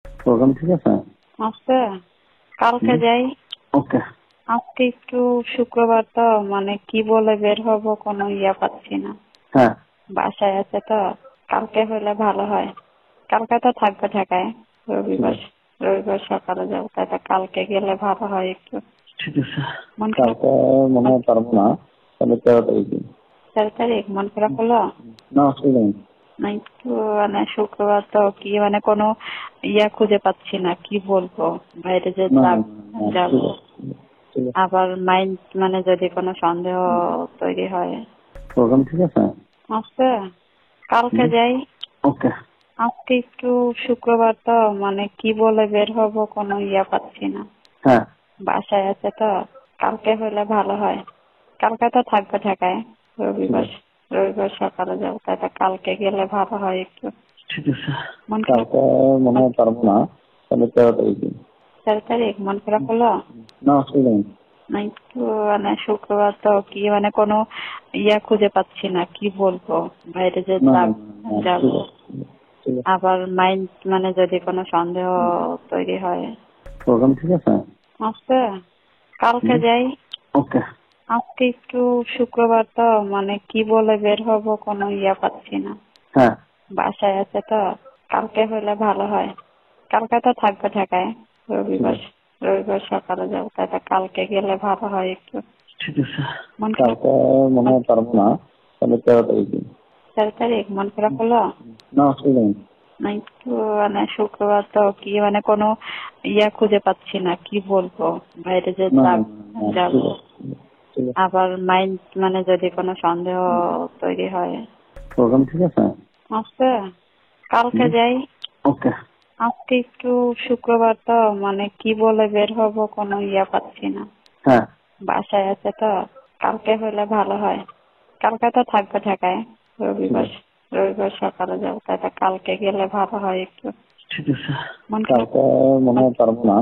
Programme ঠিক আছে? আছে। কালকে যাই। ওকে। আজকে একটু শুক্রবার তো কি বলে বের হব কোনো পাচ্ছি না। হ্যাঁ, বাসায় আছে তো। কালকে হলে ভালো হয়। কালকে তো থাকবে ঢাকায়। রবিবার রবিবার সকালে যাবো, তাই কালকে গেলে ভালো হয় একটু। ঠিক আছে। মন খারাপ? কালকে মনে হয় পারবো না, তাহলে 13 তারিখে। 4 তারিখ মন খারাপ হলো? না, অসুবিধা নেই। না একটু শুক্রবার তো কি কোনো খুঁজে পাচ্ছি না, কি বলবো। বাইরে যে না, যাবো, ঠিক আছে। আবার মাইন্ড যদি কোনো সন্দেহ তৈরি হয়। প্রোগ্রাম ঠিক আছে? আছে। কালকে যাই। ওকে। আজকে একটু শুক্রবার তো কি বলে বের হব কোনো পাচ্ছি না। হ্যাঁ, বাসায় আছে তো। কালকে হলে ভালো হয়। কালকে তো থাকবে ঢাকায়। রবিবার রবিবার সকালে যাবো, তাই কালকে গেলে ভালো হয় একটু। ঠিক আছে। মন খারাপ? কালকে মনে হয় পারবো না, তাহলে 13 তারিখে। 4 তারিখ মন খারাপ হলো? না, অসুবিধা নেই। না একটু শুক্রবার তো কি কোনো খুঁজে পাচ্ছি না, কি বলবো। বাইরে যে না, যাবো, ঠিক আছে। আবার মাইন্ড যদি কোনো সন্দেহ তৈরি হয়। প্রোগ্রাম ঠিক আছে? আছে। কালকে যাই। ওকে। আজকে একটু শুক্রবার তো কি বলে বের হব কোনো পাচ্ছি না। হ্যাঁ, বাসায় আছে তো। কালকে হলে ভালো হয়। কালকে তো থাকবে ঢাকায়। রবিবার রবিবার সকালে যাবো, তাই কালকে গেলে ভালো হয় একটু। ঠিক আছে। মন খারাপ? কালকে মনে হয় পারবো না, তাহলে 13 তারিখে। 4 তারিখ মন খারাপ হলো? না, অসুবিধা নেই। না একটু শুক্রবার তো কি কোনো খুঁজে পাচ্ছি না, কি বলবো। বাইরে যে না, যাবো, ঠিক আছে। আবার মাইন্ড যদি কোনো সন্দেহ তৈরি হয়। প্রোগ্রাম ঠিক আছে? আছে। কালকে যাই। ওকে। আজকে একটু শুক্রবার তো কি বলে বের হব কোনো পাচ্ছি না। হ্যাঁ, বাসায় আছে তো। কালকে হলে ভালো হয়। কালকে তো থাকবে ঢাকায়। রবিবার রবিবার সকালে যাবো, তাই কালকে গেলে ভালো হয় একটু। ঠিক আছে। মন খারাপ? কালকে মনে হয় পারবো না,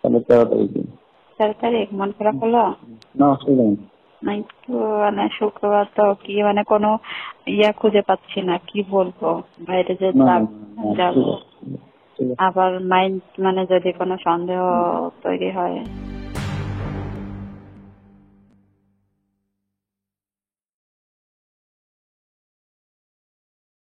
তাহলে 13 তারিখে। 4 তারিখ মন খারাপ হলো? না, অসুবিধা নেই। না একটু শুক্রবার তো কি কোনো খুঁজে পাচ্ছি না, কি বলবো। বাইরে যে না, যাবো, ঠিক আছে। আবার মাইন্ড যদি কোনো সন্দেহ তৈরি হয়।